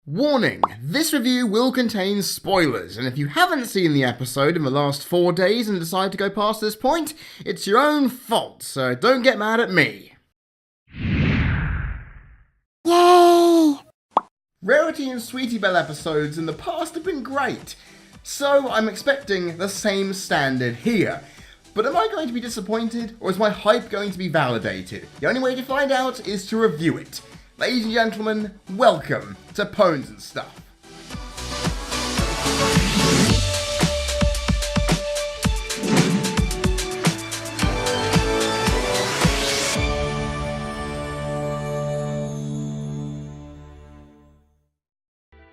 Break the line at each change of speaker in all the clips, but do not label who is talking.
Warning, this review will contain spoilers, and if you haven't seen the episode in the last 4 days and decide to go past this point, it's your own fault, so don't get mad at me.
Yay!
Rarity and Sweetie Belle episodes in the past have been great, so I'm expecting the same standard here. But am I going to be disappointed, or is my hype going to be validated? The only way to find out is to review it. Ladies and gentlemen, welcome to Pones N Stuff.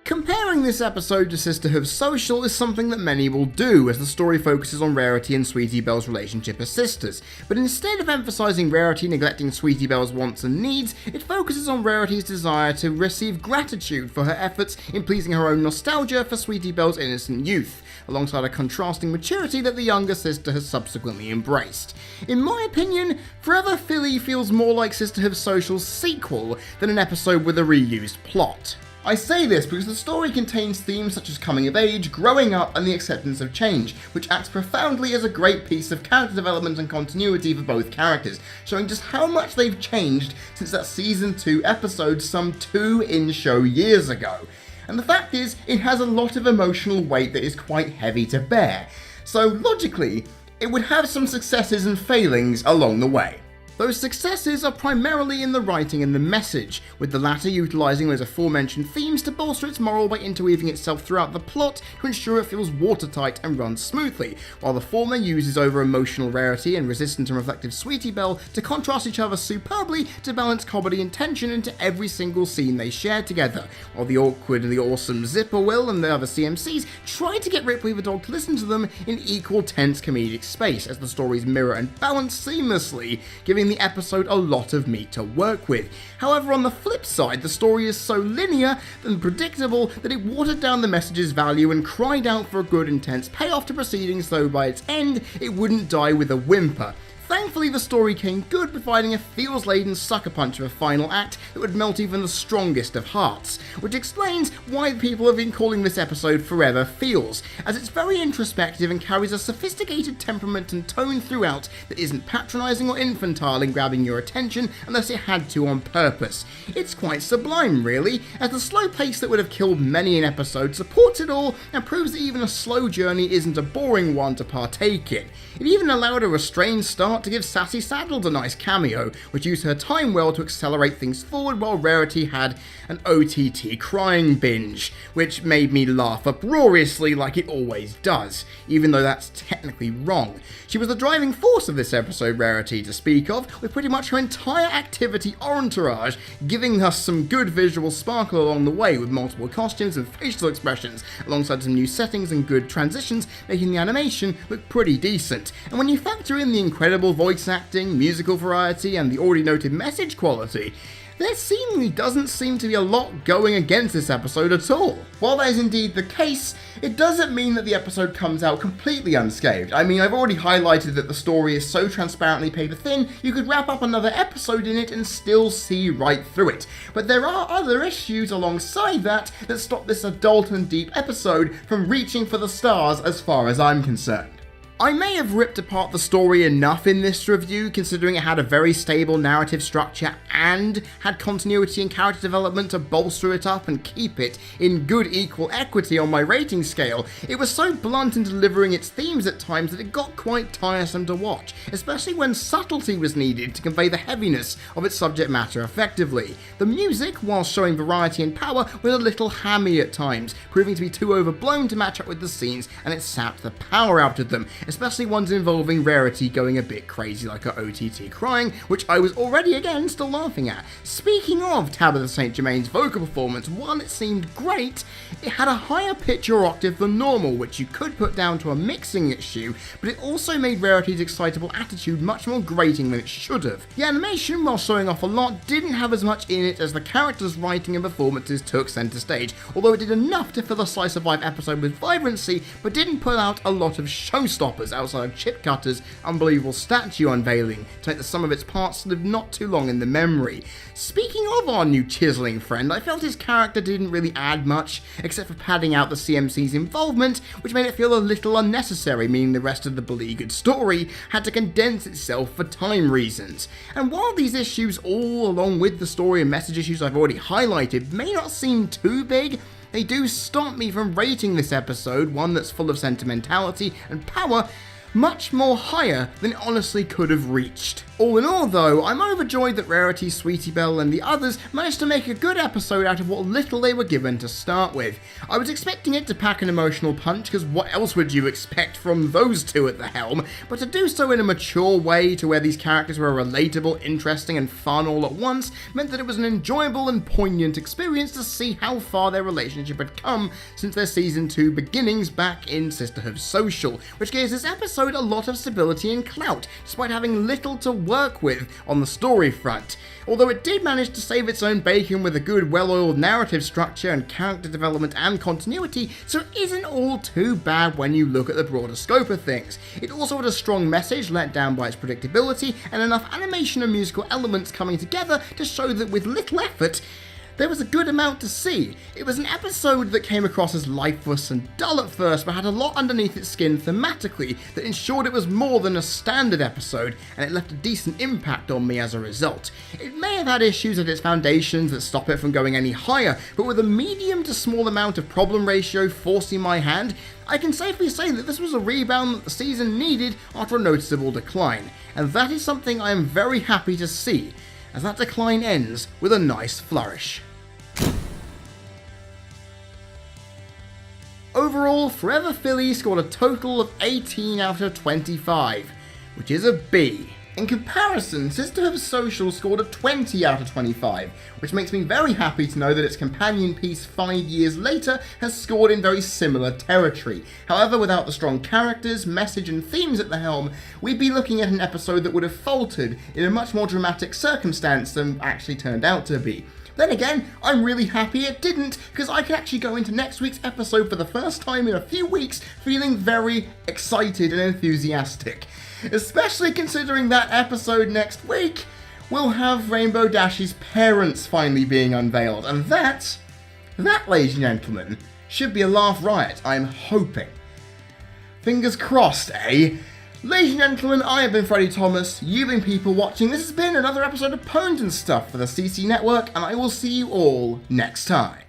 Comparing this episode to Sisterhood Social is something that many will do, as the story focuses on Rarity and Sweetie Belle's relationship as sisters. But instead of emphasising Rarity neglecting Sweetie Belle's wants and needs, it focuses on Rarity's desire to receive gratitude for her efforts in pleasing her own nostalgia for Sweetie Belle's innocent youth, alongside a contrasting maturity that the younger sister has subsequently embraced. In my opinion, Forever Philly feels more like Sisterhood Social's sequel than an episode with a reused plot. I say this because the story contains themes such as coming of age, growing up, and the acceptance of change, which acts profoundly as a great piece of character development and continuity for both characters, showing just how much they've changed since that season 2 episode some 2 in-show years ago. And the fact is, it has a lot of emotional weight that is quite heavy to bear, so logically, it would have some successes and failings along the way. Those successes are primarily in the writing and the message, with the latter utilising those aforementioned themes to bolster its moral by interweaving itself throughout the plot to ensure it feels watertight and runs smoothly, while the former uses over-emotional Rarity and resistant and reflective Sweetie Belle to contrast each other superbly to balance comedy and tension into every single scene they share together, while the awkward and the awesome Zipper Will and the other CMCs try to get Ripley the dog to listen to them in equal tense comedic space as the stories mirror and balance seamlessly, giving the episode a lot of meat to work with. However, on the flip side, the story is so linear and predictable that it watered down the message's value and cried out for a good intense payoff to proceedings, though by its end it wouldn't die with a whimper. Thankfully, the story came good, providing a feels-laden sucker punch of a final act that would melt even the strongest of hearts, which explains why people have been calling this episode Forever Feels, as it's very introspective and carries a sophisticated temperament and tone throughout that isn't patronising or infantile in grabbing your attention unless it had to on purpose. It's quite sublime, really, as the slow pace that would have killed many an episode supports it all and proves that even a slow journey isn't a boring one to partake in. It even allowed a restrained start to give Sassy Saddles a nice cameo, which used her time well to accelerate things forward, while Rarity had an OTT crying binge, which made me laugh uproariously like it always does, even though that's technically wrong. She was the driving force of this episode, Rarity, to speak of, with pretty much her entire activity entourage giving us some good visual sparkle along the way, with multiple costumes and facial expressions, alongside some new settings and good transitions, making the animation look pretty decent. And when you factor in the incredible voice acting, musical variety, and the already noted message quality, there seemingly doesn't seem to be a lot going against this episode at all. While that is indeed the case, it doesn't mean that the episode comes out completely unscathed. I mean, I've already highlighted that the story is so transparently paper thin, you could wrap up another episode in it and still see right through it. But there are other issues alongside that stop this adult and deep episode from reaching for the stars as far as I'm concerned. I may have ripped apart the story enough in this review, considering it had a very stable narrative structure and had continuity and character development to bolster it up and keep it in good equal equity on my rating scale. It was so blunt in delivering its themes at times that it got quite tiresome to watch, especially when subtlety was needed to convey the heaviness of its subject matter effectively. The music, while showing variety and power, was a little hammy at times, proving to be too overblown to match up with the scenes, and it sapped the power out of them, especially ones involving Rarity going a bit crazy like her OTT crying, which I was already again still laughing at. Speaking of Tabitha St. Germain's vocal performance, while it seemed great, it had a higher pitch or octave than normal, which you could put down to a mixing issue, but it also made Rarity's excitable attitude much more grating than it should have. The animation, while showing off a lot, didn't have as much in it as the characters' writing and performances took centre stage, although it did enough to fill a slice of life episode with vibrancy, but didn't pull out a lot of showstoppers shoppers outside of Chip Cutter's unbelievable statue unveiling to make the sum of its parts live not too long in the memory. Speaking of our new chiseling friend, I felt his character didn't really add much, except for padding out the CMC's involvement, which made it feel a little unnecessary, meaning the rest of the beleaguered story had to condense itself for time reasons. And while these issues, all along with the story and message issues I've already highlighted, may not seem too big, they do stop me from rating this episode, one that's full of sentimentality and power, much more higher than it honestly could have reached. All in all though, I'm overjoyed that Rarity, Sweetie Belle and the others managed to make a good episode out of what little they were given to start with. I was expecting it to pack an emotional punch, because what else would you expect from those two at the helm, but to do so in a mature way to where these characters were relatable, interesting and fun all at once meant that it was an enjoyable and poignant experience to see how far their relationship had come since their season 2 beginnings back in Sisterhood Social, which gives this episode a lot of stability and clout, despite having little to work with on the story front. Although it did manage to save its own bacon with a good well-oiled narrative structure and character development and continuity, so it isn't all too bad when you look at the broader scope of things. It also had a strong message let down by its predictability and enough animation and musical elements coming together to show that with little effort, there was a good amount to see. It was an episode that came across as lifeless and dull at first, but had a lot underneath its skin thematically that ensured it was more than a standard episode, and it left a decent impact on me as a result. It may have had issues at its foundations that stop it from going any higher, but with a medium to small amount of problem ratio forcing my hand, I can safely say that this was a rebound that the season needed after a noticeable decline, and that is something I am very happy to see, as that decline ends with a nice flourish. Overall, Forever Philly scored a total of 18 out of 25, which is a B. In comparison, Sisterhood Social scored a 20 out of 25, which makes me very happy to know that its companion piece 5 years later has scored in very similar territory. However, without the strong characters, message and themes at the helm, we'd be looking at an episode that would have faltered in a much more dramatic circumstance than actually turned out to be. Then again, I'm really happy it didn't, because I can actually go into next week's episode for the first time in a few weeks feeling very excited and enthusiastic. Especially considering that episode next week will have Rainbow Dash's parents finally being unveiled, and that, ladies and gentlemen, should be a laugh riot, I'm hoping. Fingers crossed, eh? Ladies and gentlemen, I have been Freddie Thomas, you've been people watching, this has been another episode of Pones N Stuff for the CC Network, and I will see you all next time.